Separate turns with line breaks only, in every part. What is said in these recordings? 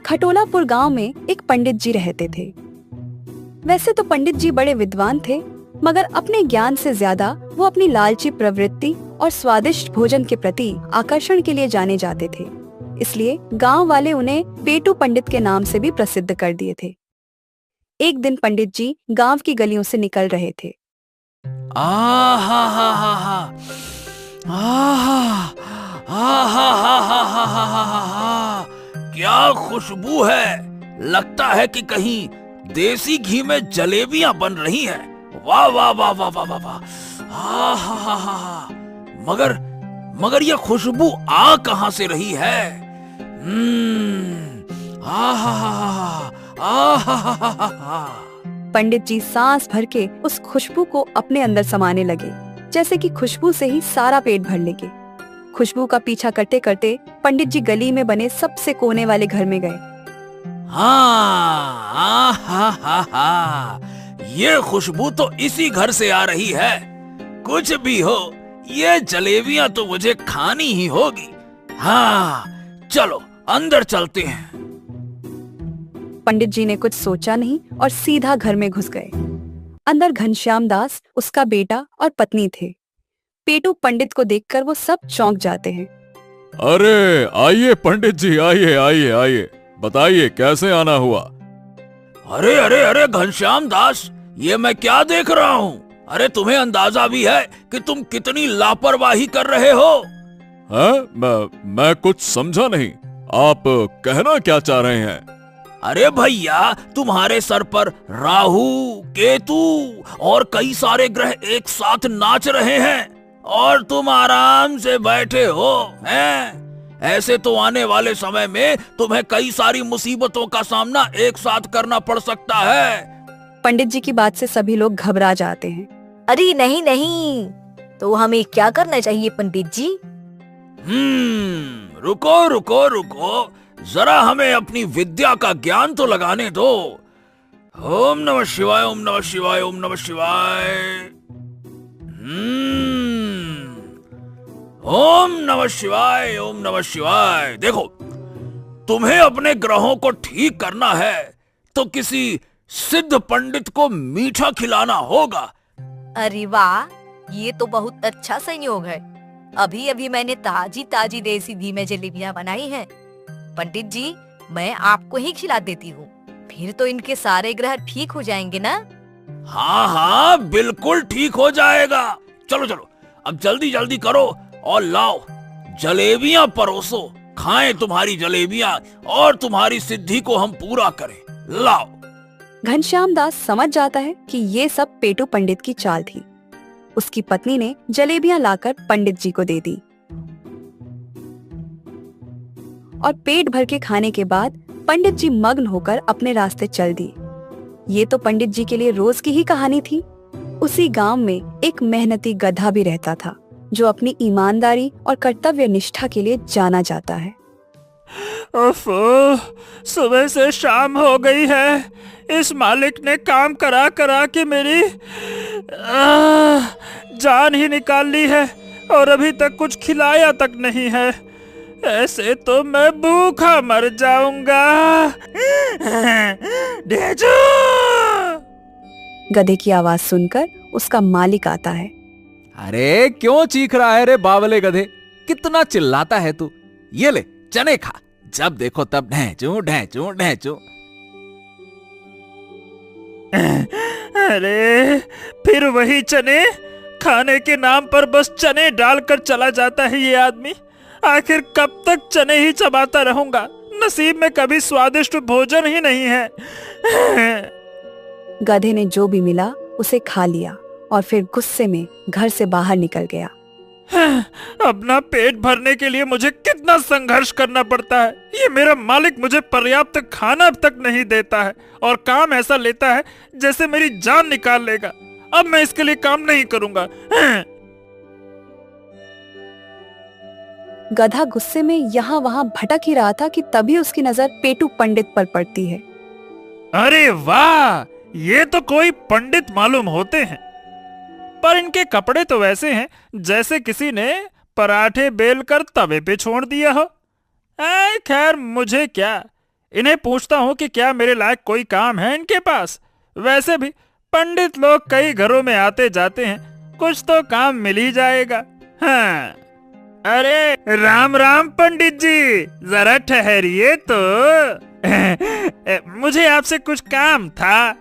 खटोलापुर गांव में एक पंडित जी रहते थे। वैसे तो पंडित जी बड़े विद्वान थे, मगर अपने ज्ञान से ज्यादा वो अपनी लालची प्रवृत्ति और स्वादिष्ट भोजन के प्रति आकर्षण के लिए जाने जाते थे। इसलिए गांव वाले उन्हें पेटू पंडित के नाम से भी प्रसिद्ध कर दिए थे। एक दिन पंडित जी गांव की गलियों से निकल रहे थे।
क्या खुशबू है, लगता है कि कहीं देसी घी में जलेबियां बन रही हैं। वाह वाह वाह वाह वाह वाह वाह। मगर यह खुशबू आ कहां से रही है?
पंडित जी सांस भर के उस खुशबू को अपने अंदर समाने लगे, जैसे कि खुशबू से ही सारा पेट भर लेंगे। खुशबू का पीछा करते करते पंडित जी गली में बने सबसे कोने वाले घर में गए।
ये खुशबू तो इसी घर से आ रही है। कुछ भी हो, ये जलेबियां तो मुझे खानी ही होगी। हाँ, चलो अंदर चलते हैं।
पंडित जी ने कुछ सोचा नहीं और सीधा घर में घुस गए। अंदर घनश्याम दास, उसका बेटा और पत्नी थे। पेटू पंडित को देखकर वो सब चौंक जाते हैं।
अरे आइए पंडित जी, आइए आइए आइए, बताइए कैसे आना हुआ?
अरे अरे अरे घनश्याम दास, ये मैं क्या देख रहा हूँ? अरे तुम्हें अंदाजा भी है कि तुम कितनी लापरवाही कर रहे हो?
मैं कुछ समझा नहीं, आप कहना क्या चाह रहे हैं?
अरे भैया, तुम्हारे सर पर राहु, केतु और कई सारे ग्रह एक साथ नाच रहे हैं और तुम आराम से बैठे हो हैं? ऐसे तो आने वाले समय में तुम्हें कई सारी मुसीबतों का सामना एक साथ करना पड़ सकता है।
पंडित जी की बात से सभी लोग घबरा जाते हैं।
अरे नहीं नहीं, तो हमें क्या करना चाहिए पंडित जी?
रुको रुको रुको, जरा हमें अपनी विद्या का ज्ञान तो लगाने दो। ओम नमः शिवाय, ओम नमः शिवाय, ओम नमः शिवाय। ओम नमः शिवाय, ओम नमः शिवाय। देखो, तुम्हें अपने ग्रहों को ठीक करना है तो किसी सिद्ध पंडित को मीठा खिलाना होगा।
अरे वाह, ये तो बहुत अच्छा संयोग है। अभी अभी मैंने ताजी ताजी देसी घी में जलेबियां बनाई हैं। पंडित जी, मैं आपको ही खिला देती हूँ, फिर तो इनके सारे ग्रह ठीक हो जाएंगे ना?
हाँ हाँ, बिल्कुल ठीक हो जाएगा। चलो चलो, अब जल्दी जल्दी करो और लाओ, जलेबियां परोसो। खाएं तुम्हारी जलेबियां और तुम्हारी सिद्धि को हम पूरा करें। लाओ।
घनश्याम दास समझ जाता है कि ये सब पेटू पंडित की चाल थी। उसकी पत्नी ने जलेबियां लाकर पंडित जी को दे दी और पेट भर के खाने के बाद पंडित जी मग्न होकर अपने रास्ते चल दिए। ये तो पंडित जी के लिए रोज की ही कहानी थी। उसी गांव में एक मेहनती गधा भी रहता था, जो अपनी ईमानदारी और कर्तव्य निष्ठा के लिए जाना जाता है।
ओफो, सुबह से शाम हो गई है। इस मालिक ने काम करा करा के मेरी जान ही निकाल ली है और अभी तक कुछ खिलाया तक नहीं है। ऐसे तो मैं भूखा मर जाऊंगा। डेजू!
गधे की आवाज सुनकर उसका मालिक आता है।
अरे क्यों चीख रहा है रे बावले गधे, कितना चिल्लाता है तू? ये ले चने खा, जब देखो तब ढैंचू ढैंचू ढैंचू।
अरे फिर वही चने, खाने के नाम पर बस चने डालकर चला जाता है ये आदमी। आखिर कब तक चने ही चबाता रहूंगा? नसीब में कभी स्वादिष्ट भोजन ही नहीं है।
गधे ने जो भी मिला उसे खा लिया और फिर गुस्से में घर से बाहर निकल गया।
अपना पेट भरने के लिए मुझे कितना संघर्ष करना पड़ता है। ये मेरा मालिक मुझे पर्याप्त खाना तक नहीं देता है और काम ऐसा लेता है जैसे मेरी जान निकाल लेगा। अब मैं इसके लिए काम नहीं करूंगा।
गधा गुस्से में यहाँ वहाँ भटक ही रहा था कि तभी उसकी नजर पेटू पंडित पर पड़ती है।
अरे वाह, ये तो कोई पंडित मालूम होते हैं, पर इनके कपड़े तो वैसे हैं जैसे किसी ने पराठे बेल कर तवे पे छोड़ दिया हो। खैर मुझे क्या, इन्हें पूछता हूँ कि क्या मेरे लायक कोई काम है इनके पास। वैसे भी पंडित लोग कई घरों में आते जाते हैं, कुछ तो काम मिल ही जाएगा। हाँ। अरे राम राम पंडित जी, जरा ठहरिए तो। मुझे आपसे कुछ काम था।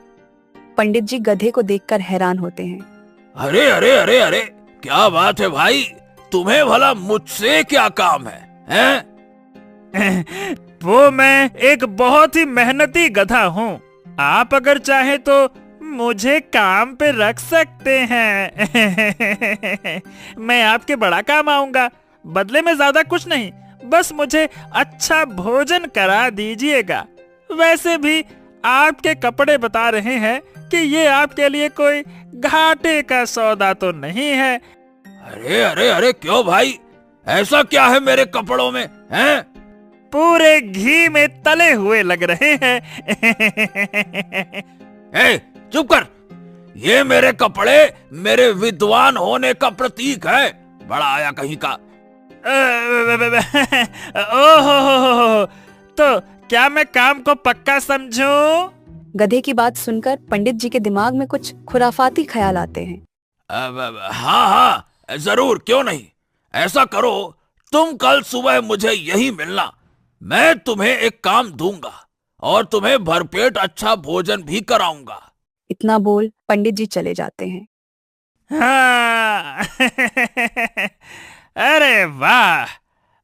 पंडित जी गधे को देखकर हैरान होते हैं।
अरे अरे अरे अरे, क्या बात है भाई, तुम्हें भला मुझसे क्या काम है, हैं?
वो मैं एक बहुत ही मेहनती गधा हूँ। आप अगर चाहे तो मुझे काम पे रख सकते हैं। मैं आपके बड़ा काम आऊंगा, बदले में ज्यादा कुछ नहीं, बस मुझे अच्छा भोजन करा दीजिएगा। वैसे भी आपके कपड़े बता रहे हैं कि ये आपके लिए कोई घाटे का सौदा तो नहीं है।
अरे अरे अरे, क्यों भाई, ऐसा क्या है मेरे कपड़ों में, हैं?
पूरे घी में तले हुए लग रहे हैं।
ए, चुप कर। ये मेरे कपड़े मेरे विद्वान होने का प्रतीक है, बड़ा आया कहीं का।
ओहो, तो क्या मैं काम को पक्का समझूं?
गधे की बात सुनकर पंडित जी के दिमाग में कुछ खुराफाती ख्याल आते हैं।
हाँ हाँ जरूर, क्यों नहीं। ऐसा करो, तुम कल सुबह मुझे यही मिलना, मैं तुम्हें एक काम दूंगा और तुम्हें भरपेट अच्छा भोजन भी कराऊंगा।
इतना बोल पंडित जी चले जाते हैं।
हाँ। अरे वाह,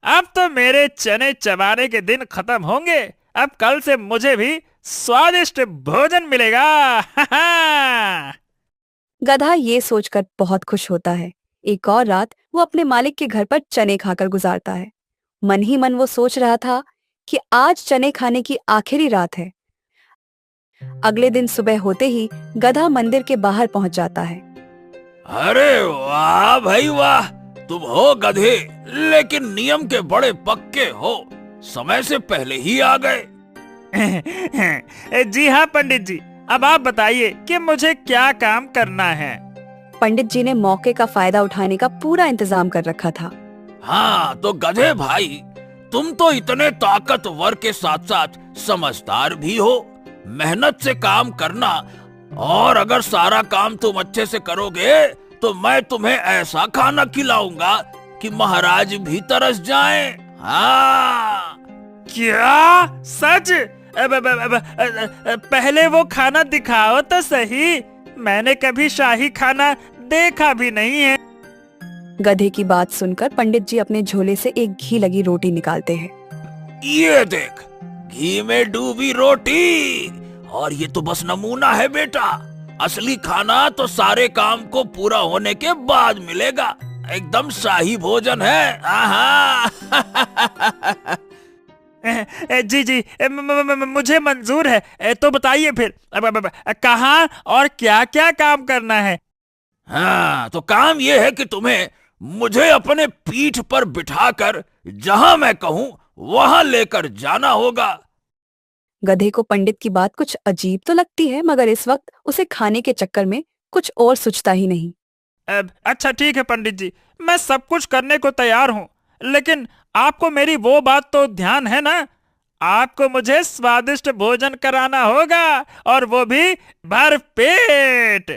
अब तो मेरे चने चबाने के दिन खत्म होंगे। अब कल से मुझे भी स्वादिष्ट भोजन मिलेगा।
गधा ये सोचकर बहुत खुश होता है। एक और रात वो अपने मालिक के घर पर चने खाकर गुजारता है। मन ही मन वो सोच रहा था कि आज चने खाने की आखिरी रात है। अगले दिन सुबह होते ही गधा मंदिर के बाहर पहुंच जाता है।
अरे वाह भाई वाह, तुम हो गधे, लेकिन नियम के बड़े पक्के हो, समय से पहले ही आ गए।
जी हाँ पंडित जी, अब आप बताइए कि मुझे क्या काम करना है।
पंडित जी ने मौके का फायदा उठाने का पूरा इंतजाम कर रखा था।
हाँ तो गधे भाई, तुम तो इतने ताकतवर के साथ साथ समझदार भी हो। मेहनत से काम करना, और अगर सारा काम तुम अच्छे से करोगे तो मैं तुम्हें ऐसा खाना खिलाऊंगा कि महाराज भी तरस जाएं। हाँ।
क्या सच? पहले वो खाना दिखाओ तो सही, मैंने कभी शाही खाना देखा भी नहीं है।
गधे की बात सुनकर पंडित जी अपने झोले से एक घी लगी रोटी निकालते हैं।
ये देख, घी में डूबी रोटी, और ये तो बस नमूना है बेटा, असली खाना तो सारे काम को पूरा होने के बाद मिलेगा। एकदम शाही भोजन है। आहा।
जी जी, मुझे मंजूर है। तो बताइए फिर कहाँ और क्या क्या काम करना है।
हाँ तो काम ये है कि तुम्हें मुझे अपने पीठ पर बिठाकर जहां मैं कहूं वहां लेकर जाना होगा।
गधे को पंडित की बात कुछ अजीब तो लगती है, मगर इस वक्त उसे खाने के चक्कर में कुछ और सोचता ही नहीं।
अच्छा ठीक है पंडित जी, मैं सब कुछ करने को तैयार हूँ, लेकिन आपको मेरी वो बात तो ध्यान है ना, आपको मुझे स्वादिष्ट भोजन कराना होगा, और वो भी भर पेट।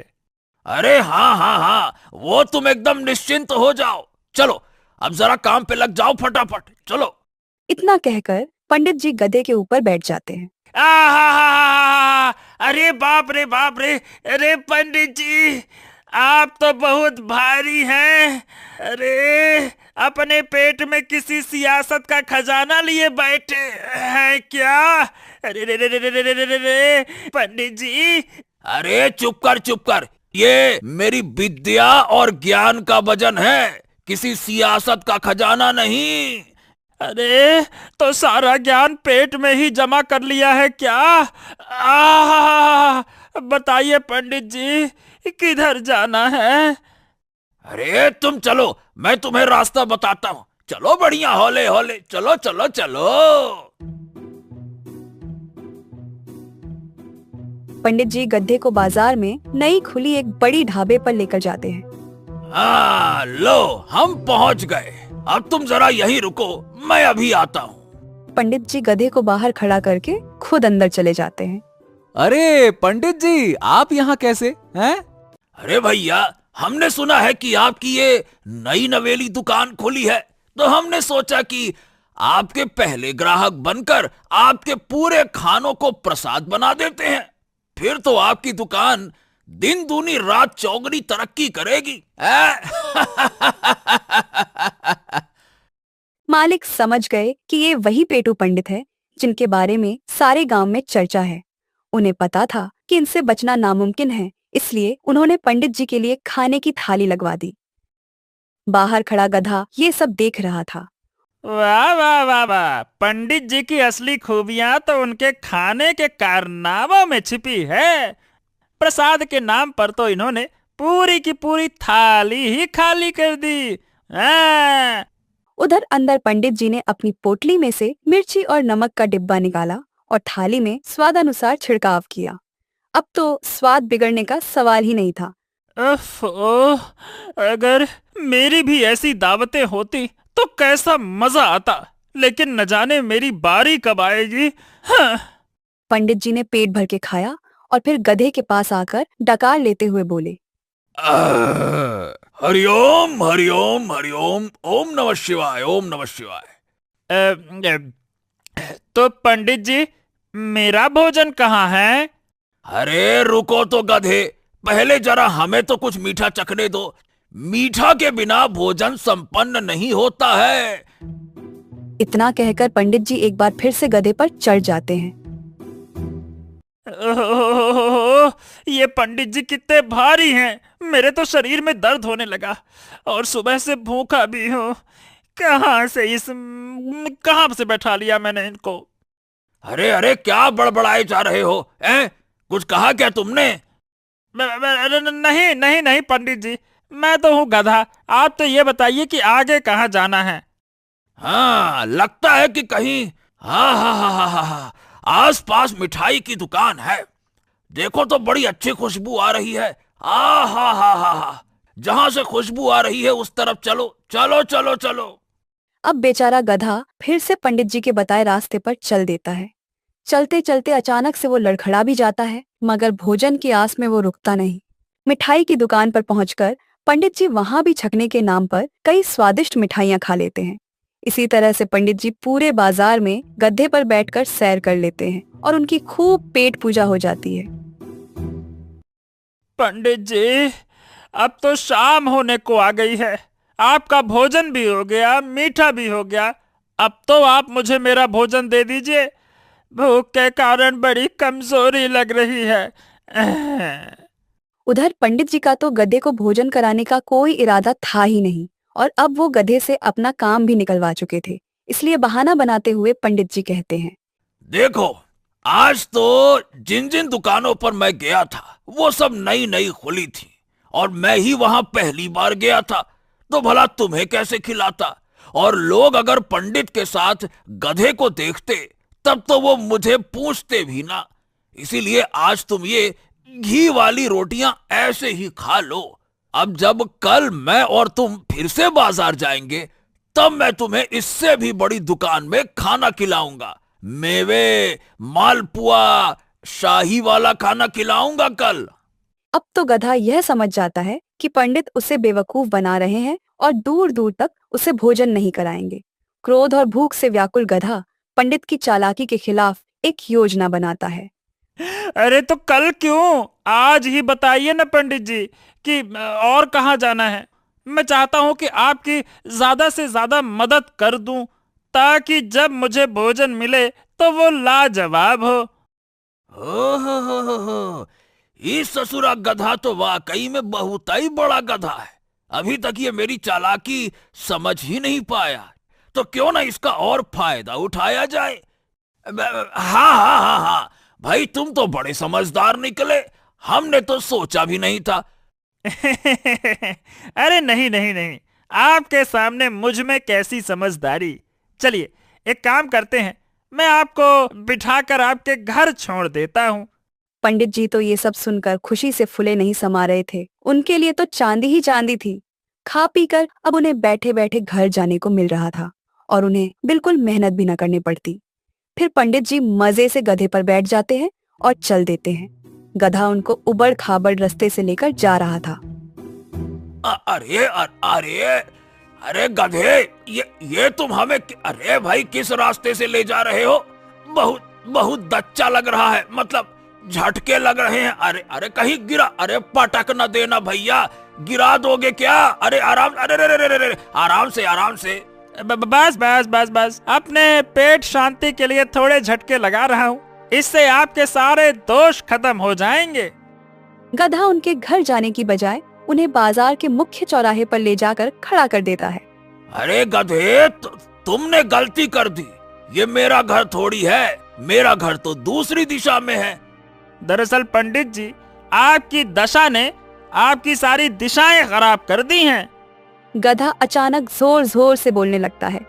अरे हाँ हाँ हाँ, वो तुम एकदम निश्चिंत हो जाओ। चलो अब जरा काम पे लग जाओ फटाफट, चलो।
इतना कहकर पंडित जी गधे के ऊपर बैठ जाते हैं।
अरे बाप रे बाप रे, अरे पंडित जी आप तो बहुत भारी हैं। अरे अपने पेट में किसी सियासत का खजाना लिए बैठे हैं क्या? अरे रे रे रे रे रे रे रे पंडित जी।
अरे चुप कर, ये मेरी विद्या और ज्ञान का वजन है, किसी सियासत का खजाना नहीं।
अरे तो सारा ज्ञान पेट में ही जमा कर लिया है क्या? बताइए पंडित जी किधर जाना है?
अरे तुम चलो, मैं तुम्हें रास्ता बताता हूँ। चलो बढ़िया, हौले हौले चलो चलो चलो।
पंडित जी गधे को बाजार में नई खुली एक बड़ी ढाबे पर लेकर जाते हैं।
हाँ लो, हम पहुँच गए। अब तुम जरा यहीं रुको, मैं अभी आता हूँ।
पंडित जी गधे को बाहर खड़ा करके खुद अंदर चले जाते हैं।
अरे पंडित जी, आप यहाँ कैसे हैं?
अरे भैया, हमने सुना है कि आपकी ये नई नवेली दुकान खुली है, तो हमने सोचा कि आपके पहले ग्राहक बनकर आपके पूरे खानों को प्रसाद बना देते हैं। फिर तो आपकी दुकान दिन दूनी रात चौगुनी तरक्की करेगी।
मालिक समझ गए कि ये वही पेटू पंडित है जिनके बारे में सारे गांव में चर्चा है। उन्हें पता था कि इनसे बचना नामुमकिन है, इसलिए उन्होंने पंडित जी के लिए खाने की थाली लगवा दी। बाहर खड़ा गधा ये सब देख रहा था।
वाह वाह वाह वाह, पंडित जी की असली खूबियां तो उनके खाने के कारनामों में छिपी है। प्रसाद के नाम पर तो इन्होंने पूरी की पूरी थाली ही खाली कर दी।
उधर अंदर पंडित जी ने अपनी पोटली में से मिर्ची और नमक का डिब्बा निकाला और थाली में स्वादानुसार छिड़काव किया। अब तो स्वाद बिगड़ने का सवाल ही नहीं था।
अगर मेरी भी ऐसी दावतें होती तो कैसा मजा आता, लेकिन न जाने मेरी बारी कब आएगी। हाँ।
पंडित जी ने पेट भर के खाया और फिर गधे के पास आकर डकार लेते हुए बोले,
हरिओम हरिओम हरिओम, ओम नमः शिवाय, ओम नमः शिवाय।
तो पंडित जी, मेरा भोजन कहाँ है?
अरे रुको तो गधे, पहले जरा हमें तो कुछ मीठा चखने दो। मीठा के बिना भोजन संपन्न नहीं होता है।
इतना कहकर पंडित जी एक बार फिर से गधे पर चढ़ जाते हैं।
ये पंडित जी कितने भारी हैं, मेरे तो शरीर में दर्द होने लगा और सुबह से भूखा भी हूँ। कहाँ से बैठा लिया मैंने इनको?
अरे अरे, क्या बड़बड़ाए जा रहे हो? कुछ कहा क्या तुमने?
नहीं नहीं नहीं पंडित जी, मैं तो हूँ गधा। आप तो ये बताइए कि आगे कहाँ जाना है?
हाँ, लगता है कि कहीं हाँ आस पास मिठाई की दुकान है। देखो तो बड़ी अच्छी खुशबू आ रही है। हा, जहाँ से खुशबू आ रही है उस तरफ चलो चलो चलो चलो।
अब बेचारा गधा फिर से पंडित जी के बताए रास्ते पर चल देता है। चलते चलते अचानक से वो लड़खड़ा भी जाता है, मगर भोजन की आस में वो रुकता नहीं। मिठाई की दुकान पर पहुंचकर पंडित जी वहां भी छकने के नाम पर कई स्वादिष्ट मिठाइयां खा लेते हैं। इसी तरह से पंडित जी पूरे बाजार में गड्ढे पर बैठकर सैर कर लेते हैं और उनकी खूब पेट पूजा हो जाती है।
पंडित जी, अब तो शाम होने को आ गई है। आपका भोजन भी हो गया, मीठा भी हो गया। अब तो आप मुझे मेरा भोजन दे दीजिए। भूख के कारण बड़ी कमजोरी लग रही है।
उधर पंडित जी का तो गधे को भोजन कराने का कोई इरादा था ही नहीं और अब वो गधे से अपना काम भी निकलवा चुके थे। इसलिए बहाना बनाते हुए पंडित जी कहते हैं,
देखो, आज तो जिन जिन दुकानों पर मैं गया था वो सब नई नई खुली थी और मैं ही वहां पहली बार गया था, तो भला तुम्हें कैसे खिलाता? और लोग अगर पंडित के साथ गधे को देखते तब तो वो मुझे पूछते भी ना। इसीलिए आज तुम ये घी वाली रोटियां ऐसे ही खा लो। अब जब कल मैं और तुम फिर से बाजार जाएंगे तब मैं तुम्हें इससे भी बड़ी दुकान में खाना खिलाऊंगा। मेवे, मालपुआ, शाही वाला खाना खिलाऊंगा कल।
अब तो गधा यह समझ जाता है कि पंडित उसे बेवकूफ बना रहे हैं और दूर दूर तक उसे भोजन नहीं कराएंगे। क्रोध और भूख से व्याकुल गधा पंडित की चालाकी के खिलाफ एक योजना बनाता है।
अरे तो कल क्यों, आज ही बताइए ना पंडित जी कि और कहाँ जाना है। मैं चाहता हूँ कि आपकी ज्यादा से ज्यादा मदद कर दूं ताकि जब मुझे भोजन मिले तो वो लाजवाब हो।
हो, इस ससुरा गधा तो वाकई में बहुत ही बड़ा गधा है। अभी तक ये मेरी चालाकी समझ ही नहीं पाया, तो क्यों ना इसका और फायदा उठाया जाए। हाँ, भाई तुम तो बड़े समझदार निकले, हमने तो सोचा भी नहीं था।
अरे नहीं, आपके सामने मुझ में कैसी समझदारी। चलिए एक काम करते हैं, मैं आपको बिठाकर आपके घर छोड़ देता हूँ।
पंडित जी तो ये सब सुनकर खुशी से फुले नहीं समा रहे थे। उनके लिए तो चांदी ही चांदी थी। खा पीकर अब उन्हें बैठे बैठे घर जाने को मिल रहा था और उन्हें बिल्कुल मेहनत भी न करनी पड़ती। फिर पंडित जी मजे से गधे पर बैठ जाते हैं और चल देते हैं। गधा उनको उबड़ खाबड़ रास्ते से लेकर जा रहा था।
अरे अरे अरे गधे, ये तुम हमें अरे भाई किस रास्ते से ले जा रहे हो? बहुत बहुत दच्चा लग रहा है, मतलब झटके लग रहे हैं। अरे अरे कहीं गिरा, अरे पटक न देना भैया, गिरा दोगे क्या? अरे आराम, अरे अरे अरे अरे आराम से आराम से।
बस बस बस बस, अपने पेट शांति के लिए थोड़े झटके लगा रहा हूँ, इससे आपके सारे दोष खत्म हो जाएंगे।
गधा उनके घर जाने की बजाय उन्हें बाजार के मुख्य चौराहे पर ले जाकर खड़ा कर देता है।
अरे गधे, तुमने गलती कर दी। ये मेरा घर थोड़ी है, मेरा घर तो दूसरी दिशा में है।
दरअसल पंडित जी, आपकी दशा ने आपकी सारी दिशाएं खराब कर दी हैं।
गधा अचानक जोर जोर से बोलने लगता है।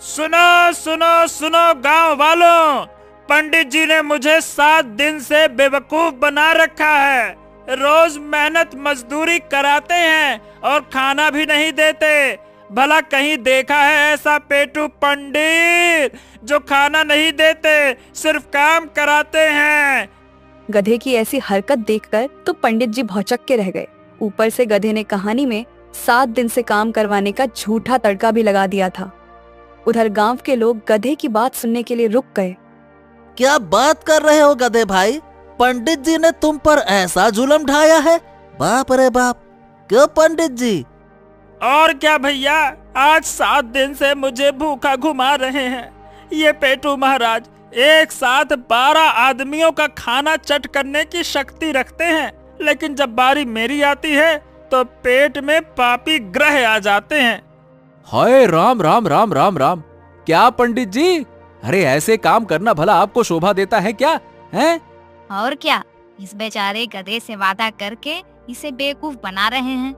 सुनो सुनो सुनो गांव वालों, पंडित जी ने मुझे 7 दिन से बेवकूफ बना रखा है। रोज मेहनत मजदूरी कराते हैं और खाना भी नहीं देते। भला कहीं देखा है ऐसा पेटू पंडित जो खाना नहीं देते, सिर्फ काम कराते हैं।
गधे की ऐसी हरकत देखकर तो पंडित जी भौचक्के के रह गए। ऊपर से गधे ने कहानी में 7 दिन से काम करवाने का झूठा तड़का भी लगा दिया था। उधर गांव के लोग गधे की बात सुनने के लिए रुक गए।
क्या बात कर रहे हो गधे भाई, पंडित जी ने तुम पर ऐसा जुल्म ढाया है? बाप रे बाप, क्यों पंडित जी?
और क्या भैया, आज 7 दिन से मुझे भूखा घुमा रहे हैं। ये पेटू महाराज एक साथ 12 आदमियों का खाना चट करने की शक्ति रखते हैं, लेकिन जब बारी मेरी आती है तो पेट में पापी ग्रह आ जाते हैं।
हाय राम राम राम राम राम। क्या पंडित जी, अरे ऐसे काम करना भला आपको शोभा देता है क्या? हैं?
और क्या, इस बेचारे गधे से वादा करके इसे बेवकूफ बना रहे हैं।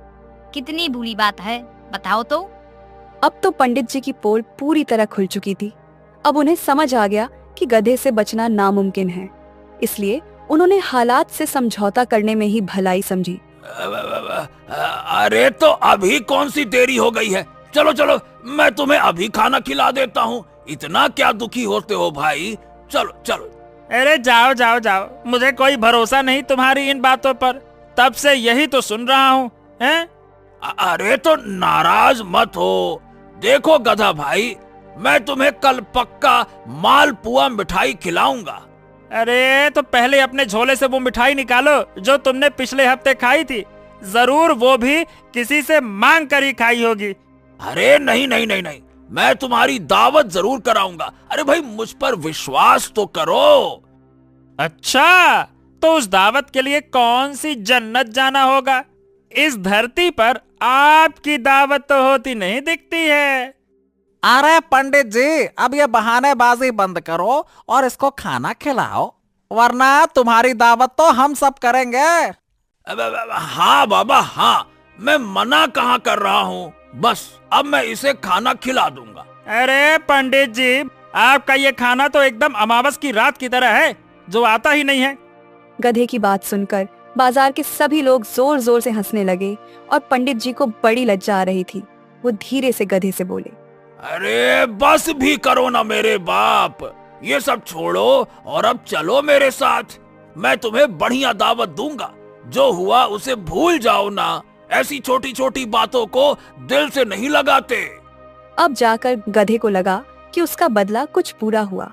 कितनी बुरी बात है, बताओ तो।
अब तो पंडित जी की पोल पूरी तरह खुल चुकी थी। अब उन्हें समझ आ गया कि गधे से बचना नामुमकिन है, इसलिए उन्होंने हालात से समझौता करने में ही भलाई समझी।
अरे तो अभी कौन सी देरी हो गई है, चलो चलो मैं तुम्हें अभी खाना खिला देता हूँ। इतना क्या दुखी होते हो भाई, चलो चलो।
अरे जाओ जाओ जाओ, मुझे कोई भरोसा नहीं तुम्हारी इन बातों पर, तब से यही तो सुन रहा हूँ। हैं?
अरे तो नाराज मत हो। देखो गधा भाई, मैं तुम्हें कल पक्का मालपुआ मिठाई खिलाऊंगा।
अरे तो पहले अपने झोले से वो मिठाई निकालो जो तुमने पिछले हफ्ते खाई थी। जरूर वो भी किसी से मांग कर ही खाई होगी।
अरे नहीं नहीं नहीं नहीं, मैं तुम्हारी दावत जरूर कराऊंगा। अरे भाई मुझ पर विश्वास तो करो।
अच्छा, तो उस दावत के लिए कौन सी जन्नत जाना होगा? इस धरती पर आपकी दावत तो होती नहीं दिखती है।
अरे पंडित जी, अब ये बहानेबाजी बंद करो और इसको खाना खिलाओ, वरना तुम्हारी दावत तो हम सब करेंगे।
हाँ बाबा हाँ, मैं मना कहाँ कर रहा हूँ, बस अब मैं इसे खाना खिला दूंगा।
अरे पंडित जी, आपका ये खाना तो एकदम अमावस की रात की तरह है, जो आता ही नहीं है।
गधे की बात सुनकर बाजार के सभी लोग जोर जोर से हंसने लगे और पंडित जी को बड़ी लज्जा आ रही थी। वो धीरे से गधे से बोले,
अरे बस भी करो ना मेरे बाप, ये सब छोड़ो और अब चलो मेरे साथ। मैं तुम्हें बढ़िया दावत दूंगा, जो हुआ उसे भूल जाओ ना। ऐसी छोटी छोटी बातों को दिल से नहीं लगाते।
अब जाकर गधे को लगा कि उसका बदला कुछ पूरा हुआ,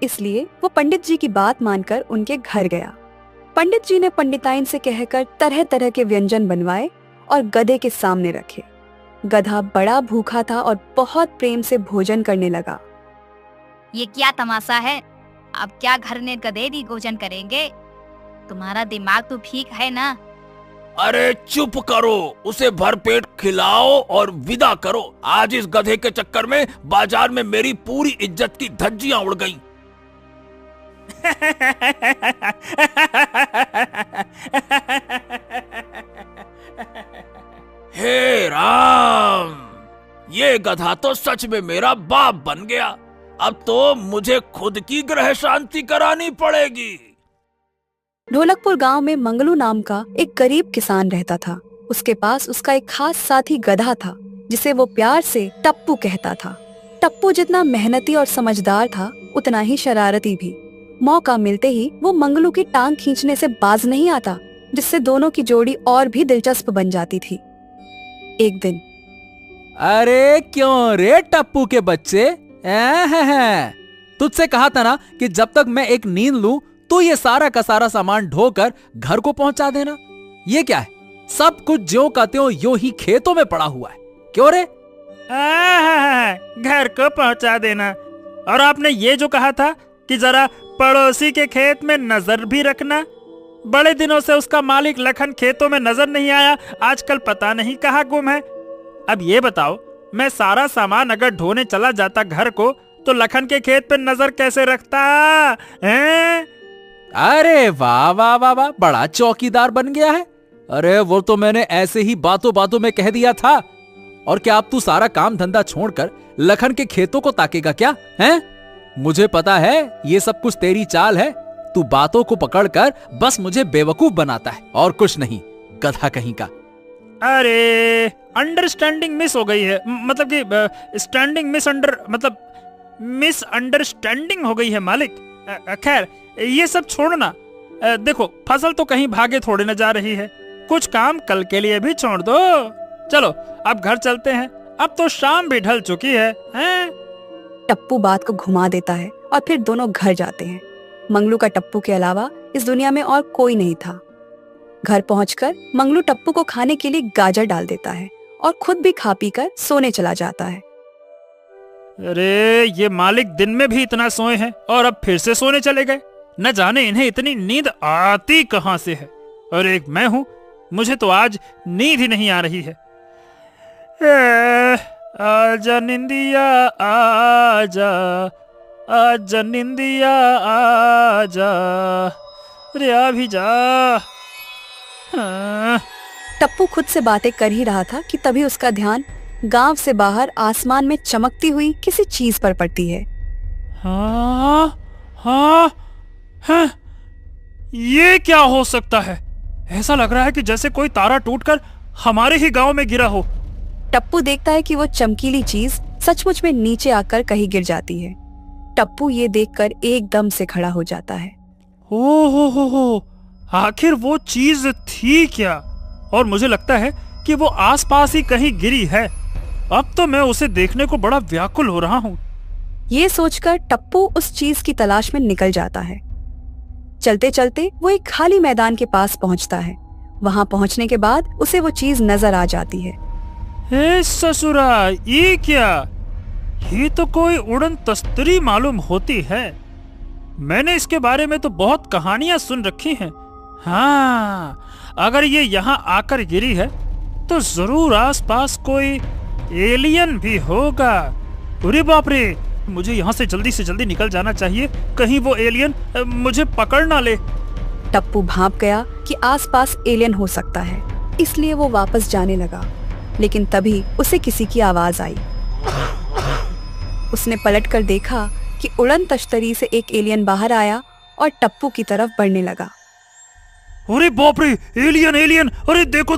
इसलिए वो पंडित जी की बात मानकर उनके घर गया। पंडित जी ने पंडिताइन से कहकर तरह तरह के व्यंजन बनवाए और गधे के सामने रखे। गधा बड़ा भूखा था और बहुत प्रेम से भोजन करने लगा।
ये क्या तमाशा है, अब क्या घर में गधे भी भोजन करेंगे? तुम्हारा दिमाग तो ठीक है ना?
अरे चुप करो, उसे भरपेट खिलाओ और विदा करो। आज इस गधे के चक्कर में बाजार में मेरी पूरी इज्जत की धज्जियां उड़ गईं। हे राम, ये गधा तो सच में मेरा बाप बन गया। अब तो मुझे खुद की ग्रह शांति करानी पड़ेगी।
ढोलकपुर गांव में मंगलू नाम का एक गरीब किसान रहता था। उसके पास उसका एक खास साथी गधा था, जिसे वो प्यार से टप्पू कहता था। टप्पू जितना मेहनती और समझदार था उतना ही शरारती भी। मौका मिलते ही वो मंगलू की टांग खींचने से बाज नहीं आता, जिससे दोनों की जोड़ी और भी दिलचस्प बन जाती थी। एक दिन,
अरे क्यों रे टप्पू के बच्चे, तुझसे कहा था ना कि जब तक मैं एक नींद लूं तो ये सारा का सारा सामान ढोकर घर को पहुंचा देना। ये क्या है, सब कुछ ज्यों का त्यों यूं ही खेतों में पड़ा हुआ है। क्यों रे?
घर को पहुंचा देना। और आपने ये जो कहा था कि जरा पड़ोसी के खेत में नजर भी रखना। बड़े दिनों से उसका मालिक लखन खेतों में नजर नहीं आया, आजकल पता नहीं कहाँ गुम है। अब ये बताओ, मैं सारा सामान अगर ढोने चला जाता घर को तो लखन के खेत पे नजर कैसे रखता हैं?
अरे वाह वाह वाह वाह, बड़ा चौकीदार बन गया है। अरे वो तो मैंने ऐसे ही बातों बातों में कह दिया था। और क्या अब तू सारा काम धंधा छोड़कर लखन के खेतों को ताकेगा क्या? हैं? मुझे पता है ये सब कुछ तेरी चाल है। तू बातों को पकड़कर बस मुझे बेवकूफ बनाता है और कुछ नहीं, गधा कहीं का।
अरे अंडरस्टैंडिंग मिस हो गई है, मतलब कि स्टैंडिंग मिस अंडरस्टैंडिंग हो गई है मालिक। खैर ये सब छोड़ना। देखो फसल तो कहीं भागे थोड़े न जा रही है, कुछ काम कल के लिए भी छोड़ दो। चलो अब घर चलते हैं, अब तो शाम भी ढल चुकी है, हैं?
टप्पू बात को घुमा देता है और फिर दोनों घर जाते हैं। मंगलू का टप्पू के अलावा इस दुनिया में और कोई नहीं था। घर पहुंचकर मंगलू टप्पू को खाने के लिए गाजर डाल देता है और खुद भी खा पी कर सोने चला जाता है।
अरे ये मालिक दिन में भी इतना सोए हैं और अब फिर से सोने चले गए। न जाने इन्हें इतनी नींद आती कहां से है। और एक मैं हूं, मुझे तो आज नींद ही नहीं आ रही है। आजा निंदिया आजा, आजा निंदिया आजा, रे आ भी जा। हाँ।
टप्पू खुद से बातें कर ही रहा था कि तभी उसका ध्यान गांव से बाहर आसमान में चमकती हुई किसी चीज पर पड़ती है।
हाँ, हाँ, हाँ, ये क्या हो सकता है? ऐसा लग रहा है कि जैसे कोई तारा टूटकर हमारे ही गांव में गिरा हो।
टप्पू देखता है कि वो चमकीली चीज सचमुच में नीचे आकर कहीं गिर जाती है। टप्पू ये देखकर एकदम से खड़ा हो जाता है।
हो, आखिर वो चीज थी क्या? और मुझे लगता है कि वो आसपास ही कहीं गिरी है। अब तो मैं उसे देखने को बड़ा व्याकुल हो रहा हूँ।
ये सोचकर टप्पू उस चीज की तलाश में निकल जाता है। चलते चलते वो एक खाली मैदान के पास पहुँचता है। वहाँ पहुँचने के बाद उसे वो चीज नजर आ जाती है।
हे ससुरा, ये क्या? ये तो कोई उड़न तस्तरी मालूम होती है। मैंने इसके बारे में तो बहुत कहानियां सुन रखी हैं। हाँ, अगर ये यहाँ आकर गिरी है तो जरूर आसपास कोई एलियन भी होगा। अरे बाप रे, मुझे यहाँ से जल्दी निकल जाना चाहिए, कहीं वो एलियन मुझे पकड़ ना ले।
टप्पू भांप गया कि आसपास एलियन हो सकता है, इसलिए वो वापस जाने लगा। लेकिन तभी उसे किसी की आवाज आई। उसने पलटकर देखा कि उड़न तश्तरी से एक एलियन बाहर आया और टप्पू की तरफ बढ़ने लगा।
अरे बाप रे, एलियन! अरे देखो,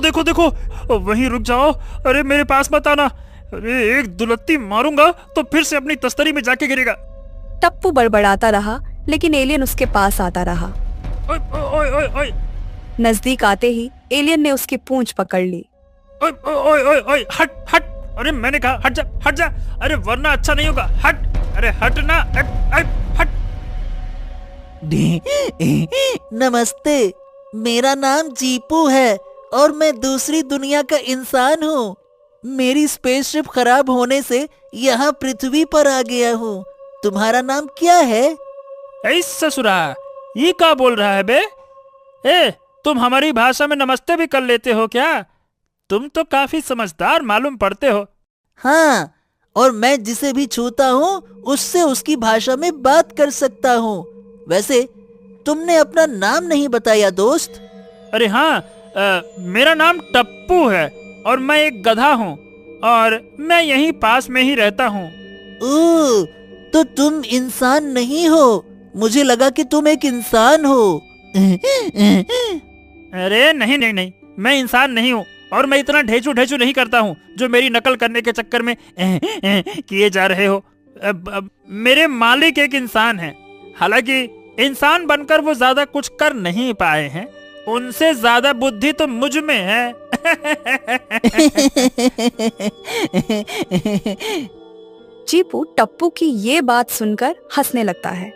वहीं रुक जाओ। अरे मेरे पास मत आना। अरे एक दुलत्ती मारूंगा तो फिर से अपनी तस्तरी में जाके गिरेगा।
टप्पू बड़बड़ाता रहा, लेकिन एलियन उसके पास आता रहा।
ओए।
नजदीक आते ही एलियन ने उसकी पूंछ पकड़ ली।
ओए हट। अरे मैंने कहा हट जा। अरे वरना अच्छा नहीं होगा। हट, अरे हट ना, हट।
नमस्ते, मेरा नाम जीपू है और मैं दूसरी दुनिया का इंसान हूँ। मेरी स्पेसशिप खराब होने से यहाँ पृथ्वी पर आ गया हूँ। तुम्हारा नाम क्या है?
ऐ ससुरा, ये क्या बोल रहा है बे? तुम हमारी भाषा में नमस्ते भी कर लेते हो क्या? तुम तो काफी समझदार मालूम पड़ते हो।
हाँ, और मैं जिसे भी छूता हूँ उससे उसकी भाषा में बात कर सकता हूँ। वैसे तुमने अपना नाम नहीं बताया दोस्त।
अरे हाँ, मेरा नाम टप्पू है और मैं एक गधा हूँ और मैं यहीं पास में ही रहता हूँ।
ओह, तो तुम इंसान नहीं हो। मुझे लगा कि तुम एक इंसान हो।
अरे नहीं, मैं इंसान नहीं हूँ और मैं इतना ढेचू नहीं करता हूँ जो मेरी नकल करने के चक्कर में किए जा रहे हो। मेरे मालिक एक इंसान है। हालांकि इंसान बनकर वो ज्यादा कुछ कर नहीं पाए हैं, उनसे ज्यादा बुद्धि तो मुझ में है।
चीपू टप्पू की ये बात सुनकर हंसने लगता है।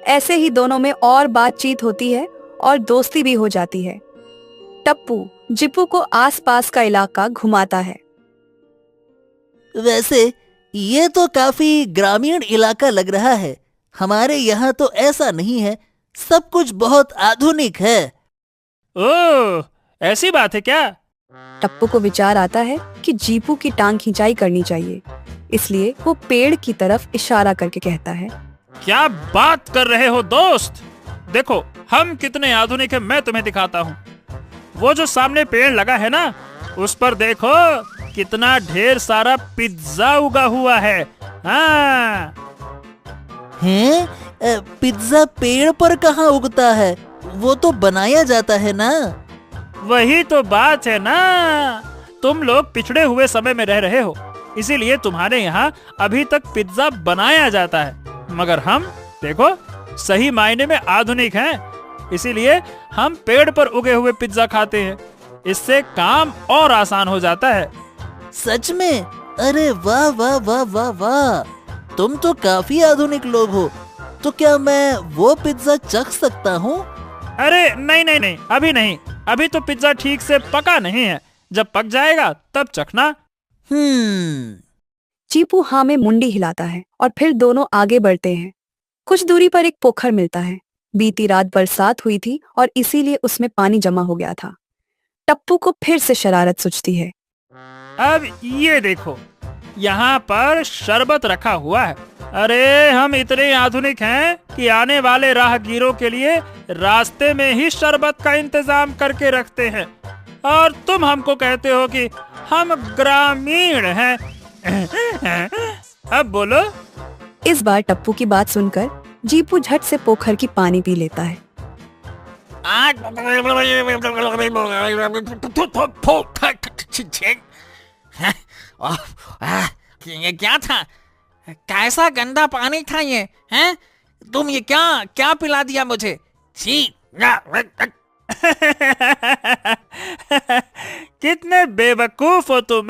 ऐसे ही दोनों में और बातचीत होती है और दोस्ती भी हो जाती है। टप्पू जीपू को आसपास का इलाका घुमाता है।
वैसे ये तो काफी ग्रामीण इलाका लग रहा है। हमारे यहाँ तो ऐसा नहीं है, सब कुछ बहुत आधुनिक है।
ओह, ऐसी बात है क्या?
टप्पू को विचार आता है कि जीपू की टांग खिंचाई करनी चाहिए, इसलिए वो पेड़ की तरफ इशारा करके कहता है,
क्या बात कर रहे हो दोस्त? देखो हम कितने आधुनिक हैं, मैं तुम्हें दिखाता हूँ। वो जो सामने पेड़ लगा है ना, उस पर देखो कितना ढेर सारा पिज्जा उगा हुआ है। हाँ।
हैं? पिज्जा पेड़ पर कहाँ उगता है? वो तो बनाया जाता है ना।
वही तो बात है ना, तुम लोग पिछड़े हुए समय में रह रहे हो, इसीलिए तुम्हारे यहाँ अभी तक पिज्जा बनाया जाता है। मगर हम देखो सही मायने में आधुनिक हैं, इसीलिए हम पेड़ पर उगे हुए पिज्जा खाते हैं। इससे काम और आसान हो जाता है।
सच में? अरे वाह वाह वाह वाह वाह, तुम तो काफी आधुनिक लोग हो। तो क्या मैं वो पिज्जा चख सकता हूँ?
अरे नहीं नहीं नहीं, अभी नहीं, अभी तो पिज्जा ठीक से पका नहीं है। जब पक जाएगा तब चखना।
चीपू हाँ में मुंडी हिलाता है और फिर दोनों आगे बढ़ते हैं। कुछ दूरी पर एक पोखर मिलता है। बीती रात बरसात हुई थी और इसीलिए उसमें पानी जमा हो गया था। टप्पू को फिर से शरारत सूझती है।
अब ये देखो, यहाँ पर शरबत रखा हुआ है। अरे हम इतने आधुनिक हैं कि आने वाले राहगीरों के लिए रास्ते में ही शरबत का इंतजाम करके रखते हैं, और तुम हमको कहते हो कि हम ग्रामीण हैं। अब बोलो।
इस बार टप्पू की बात सुनकर जीपू झट से पोखर की पानी पी लेता है।
ये क्या था? कैसा गंदा पानी था ये? हैं? तुम ये क्या क्या पिला दिया मुझे? छी!
कितने बेवकूफ हो तुम।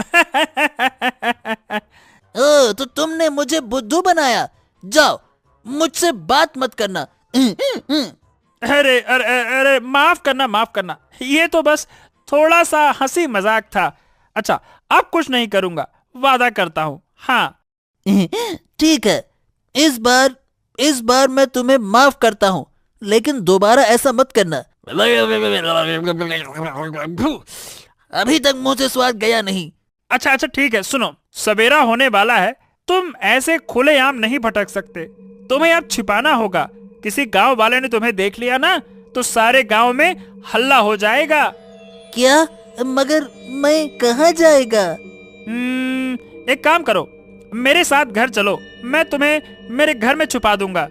ओ, तो तुमने मुझे बुद्धू बनाया। जाओ, मुझसे बात मत करना।
अरे अरे अरे, माफ करना, ये तो बस थोड़ा सा हंसी मजाक था। अच्छा, अब कुछ नहीं करूंगा, वादा करता हूँ। हाँ
ठीक है, इस बार मैं तुम्हें माफ करता हूँ, लेकिन दोबारा ऐसा मत करना। अभी तक मुंह से स्वाद गया नहीं।
अच्छा ठीक है, सुनो, सवेरा होने वाला है, तुम ऐसे खुलेआम नहीं भटक सकते, तुम्हें अब छिपाना होगा। किसी गांव वाले ने तुम्हें देख लिया ना, तो सारे गांव में हल्ला हो जाएगा।
क्या? मगर मैं कहाँ जाएगा?
एक काम करो, मेरे साथ घर चलो, मैं तुम्हें मेरे घर में छुपा दूंगा।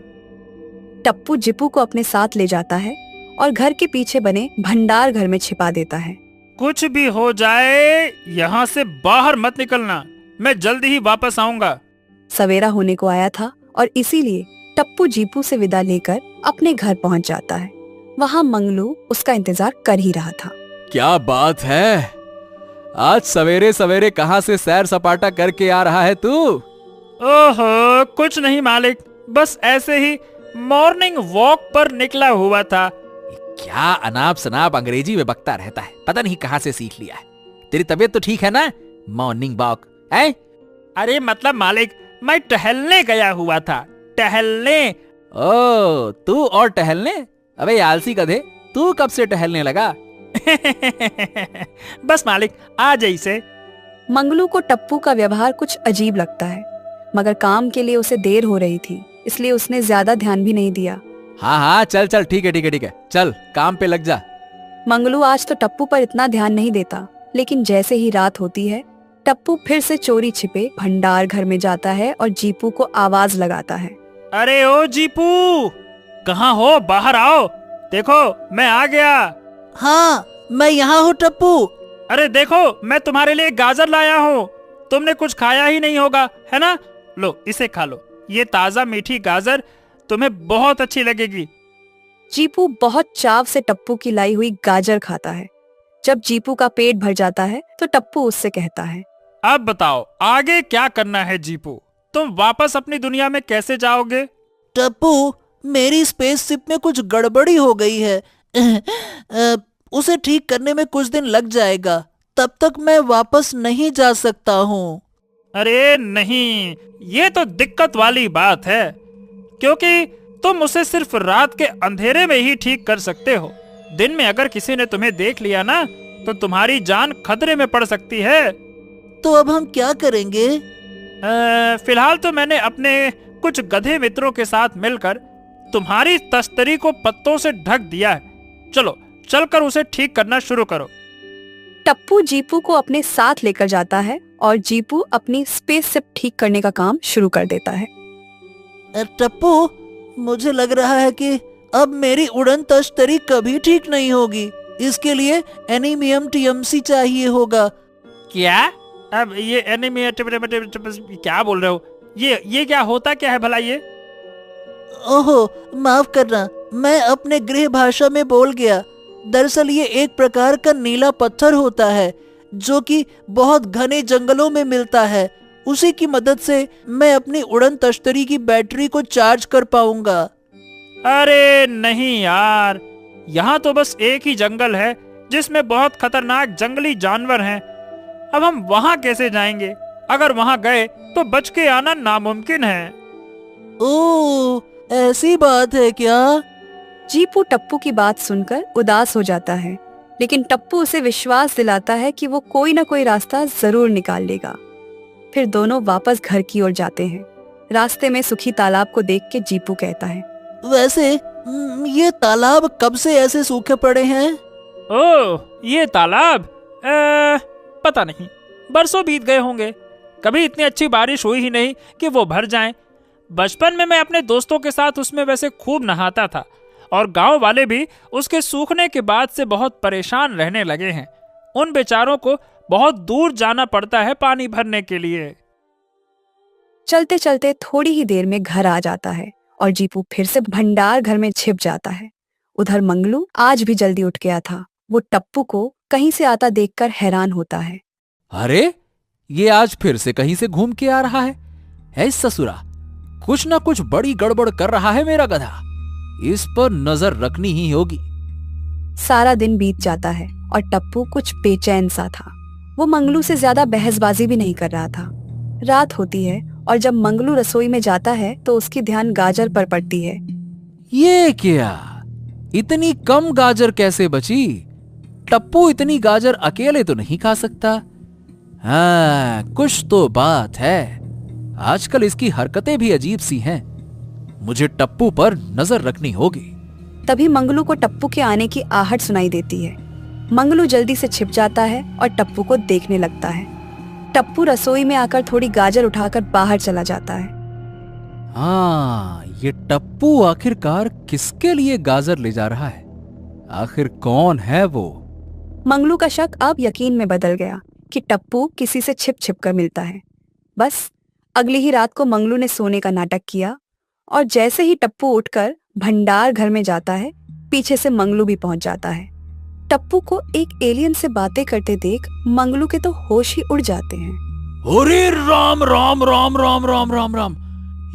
टप्पू जीपू को अपने साथ ले जाता है और घर के पीछे बने भंडार घर में छिपा देता है।
कुछ भी हो जाए, यहाँ से बाहर मत निकलना, मैं जल्दी ही वापस आऊंगा।
सवेरा होने को आया था और इसीलिए टप्पू जीपू से विदा लेकर अपने घर पहुंच जाता है। वहाँ मंगलू उसका इंतजार कर ही रहा था।
क्या बात है, आज सवेरे सवेरे कहाँ से सैर सपाटा करके आ रहा है तू?
ओहो, कुछ नहीं मालिक, बस ऐसे ही मॉर्निंग वॉक पर निकला हुआ था।
क्या अनाप शनाप अंग्रेजी में बकता रहता है, पता नहीं कहाँ से सीख लिया है। तेरी तबीयत तो ठीक है ना? मॉर्निंग वॉक है?
अरे मतलब मालिक, मैं टहलने गया हुआ था, टहलने।
ओ, तू और टहलने? अबे आलसी गधे, तू कब से टहलने लगा?
बस मालिक, आ जैसे।
मंगलू को टप्पू का व्यवहार कुछ अजीब लगता है, मगर काम के लिए उसे देर हो रही थी, इसलिए उसने ज्यादा ध्यान भी नहीं दिया।
हाँ चल ठीक है, चल काम पे लग जा।
मंगलू आज तो टप्पू पर इतना ध्यान नहीं देता, लेकिन जैसे ही रात होती है, टप्पू फिर से चोरी छिपे भंडार घर में जाता है और जीपू को आवाज लगाता है।
अरे ओ जीपू, कहाँ हो? बाहर आओ, देखो मैं आ गया।
हाँ, मैं यहाँ हूँ टप्पू।
अरे देखो, मैं तुम्हारे लिए गाजर लाया हूँ, तुमने कुछ खाया ही नहीं होगा, है ना? लो, इसे खा लो, ये ताजा मीठी गाजर तुम्हें बहुत अच्छी लगेगी।
जीपू बहुत चाव से टप्पू की लाई हुई गाजर खाता है। जब जीपू का पेट भर जाता है तो टप्पू उससे कहता है,
अब बताओ आगे क्या करना है जीपू? तुम वापस अपनी दुनिया में कैसे जाओगे?
टप्पू, मेरी स्पेसशिप में कुछ गड़बड़ी हो गई है। उसे ठीक करने में कुछ दिन लग जाएगा। तब तक मैं वापस नहीं जा सकता हूँ।
अरे नहीं, ये तो दिक्कत वाली बात है, क्योंकि तुम उसे सिर्फ रात के अंधेरे में ही ठीक कर सकते हो। दिन में अगर किसी ने तुम्हें देख लिया ना, तो तुम्हारी जान खतरे में पड़ सकती है।
तो अब हम क्या करेंगे?
फिलहाल तो मैंने अपने कुछ गधे मित्रों के साथ मिलकर तुम्हारी तश्तरी को पत्तों से ढक दिया है। चलो चलकर उसे ठीक करना शुरू करो।
टप्पू जीपू को अपने साथ लेकर जाता है और जीपू अपनी स्पेसशिप ठीक करने का काम शुरू कर देता है।
टप्पू, मुझे लग रहा है कि अब मेरी उड़न तश्तरी कभी ठीक नहीं होगी। इसके लिए एनीमियम टीएमसी चाहिए होगा।
क्या? अब ये एनीमियम क्या बोल रहे हो? ये क्या होता क्या है भला ये?
ओहो, माफ करना, मैं अपने गृह भाषा में बोल गया। दरअसल ये एक प्रकार का नीला पत्थर होता है जो कि बहुत घने जंगलों में मिलता है। उसी की मदद से मैं अपनी उड़न तश्तरी की बैटरी को चार्ज कर पाऊंगा।
अरे नहीं यार, यहाँ तो बस एक ही जंगल है जिसमें बहुत खतरनाक जंगली जानवर हैं। अब हम वहाँ कैसे जाएंगे? अगर वहाँ गए तो बच के आना नामुमकिन है।
ओह, ऐसी बात है क्या?
जीपू टप्पू की बात सुनकर उदास हो जाता है, लेकिन टप्पू उसे विश्वास दिलाता है कि वो कोई ना कोई रास्ता जरूर निकाल लेगा। फिर दोनों वापस घर की ओर जाते हैं। रास्ते में सूखी तालाब को देख के जीपू कहता है,
वैसे ये तालाब कब से ऐसे सूखे पड़े हैं?
ओह, ये तालाब पता नहीं, बरसों बीत गए होंगे। कभी इतनी अच्छी बारिश हुई ही नहीं कि वो भर जाएं। बचपन में मैं अपने दोस्तों के साथ उसमें वैसे खूब नहाता था, और गांव वाले भी उसके सूखने के बाद से बहुत परेशान रहने लगे हैं। उन बेचारों को बहुत दूर जाना पड़ता है पानी भरने के लिए।
चलते चलते थोड़ी ही देर में घर आ जाता है और जीपू फिर से भंडार घर में छिप जाता है। उधर मंगलू आज भी जल्दी उठ गया था। वो टप्पू को कहीं से आता देखकर हैरान होता है।
अरे, ये आज फिर से कहीं से घूम के आ रहा है इस ससुरा। कुछ ना कुछ बड़ी गड़बड़ कर रहा है मेरा गधा। इस पर नजर रखनी ही होगी।
सारा दिन बीत जाता है और टप्पू कुछ बेचैन सा था। वो मंगलू से ज्यादा बहसबाजी भी नहीं कर रहा था। रात होती है और जब मंगलू रसोई में जाता है तो उसकी ध्यान गाजर पर पड़ती है।
ये क्या, इतनी कम गाजर कैसे बची? टप्पू इतनी गाजर अकेले तो नहीं खा सकता। हाँ, कुछ तो बात है। आजकल इसकी हरकतें भी अजीब सी हैं। मुझे टप्पू पर नजर रखनी होगी।
तभी मंगलू को टप्पू के आने की आहट सुनाई देती है। मंगलू जल्दी से छिप जाता है और टप्पू को देखने लगता है। टप्पू रसोई में आकर थोड़ी गाजर उठाकर बाहर चला जाता है।
हाँ, ये टप्पू आखिरकार किसके लिए गाजर ले जा रहा है? आखिर कौन है वो?
मंगलू का शक अब यकीन में बदल गया कि टप्पू किसी से छिप छिप कर मिलता है। बस अगली ही रात को मंगलू ने सोने का नाटक किया और जैसे ही टप्पू उठकर भंडार घर में जाता है, पीछे से मंगलू भी पहुंच जाता है। टप्पू को एक एलियन से बातें करते देख मंगलू के तो होश ही उड़ जाते हैं।
अरे राम राम राम राम राम राम राम,